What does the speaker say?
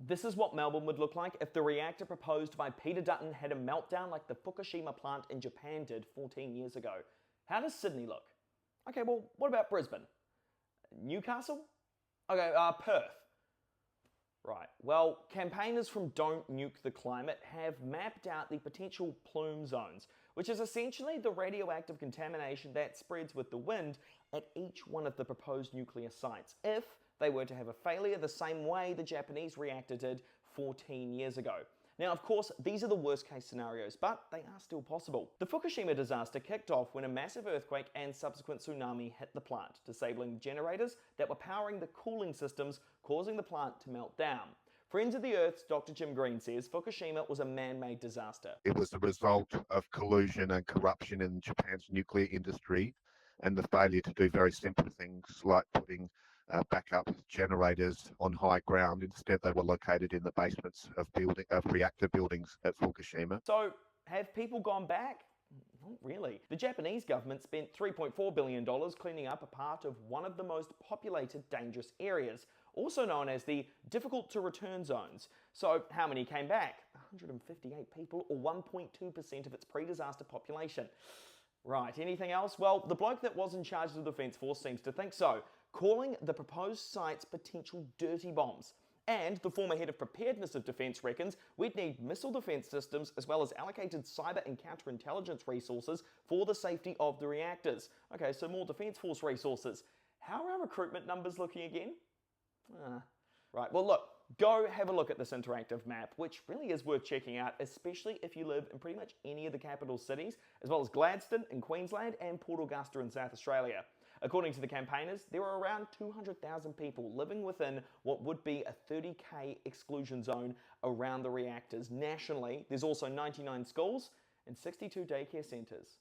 This is what Melbourne would look like if the reactor proposed by Peter Dutton had a meltdown like the Fukushima plant in Japan did 14 years ago. How does Sydney look? Okay, well, what about Brisbane? Newcastle? Okay, Perth. Right, well, campaigners from Don't Nuke the Climate have mapped out the potential plume zones, which is essentially the radioactive contamination that spreads with the wind at each one of the proposed nuclear sites, if they were to have a failure the same way the Japanese reactor did 14 years ago. Now, of course, these are the worst case scenarios, but they are still possible. The Fukushima disaster kicked off when a massive earthquake and subsequent tsunami hit the plant, disabling generators that were powering the cooling systems, causing the plant to melt down. Friends of the Earth's Dr. Jim Green says Fukushima was a man-made disaster. It was the result of collusion and corruption in Japan's nuclear industry and the failure to do very simple things like putting backup generators on high ground. Instead, they were located in the basements of reactor buildings at Fukushima. So, have people gone back? Not really. The Japanese government spent $3.4 billion cleaning up a part of one of the most populated dangerous areas, also known as the difficult to return zones. So how many came back? 158 people, or 1.2% of its pre-disaster population. Right, anything else? Well, the bloke that was in charge of the Defence Force seems to think so, calling the proposed sites potential dirty bombs. And the former head of preparedness of defence reckons we'd need missile defence systems as well as allocated cyber and counterintelligence resources for the safety of the reactors. Okay, so more Defence Force resources. How are our recruitment numbers looking again? Right, well look, go have a look at this interactive map, which really is worth checking out, especially if you live in pretty much any of the capital cities, as well as Gladstone in Queensland and Port Augusta in South Australia. According to the campaigners, there are around 200,000 people living within what would be a 30k exclusion zone around the reactors. Nationally, there's also 99 schools and 62 daycare centres.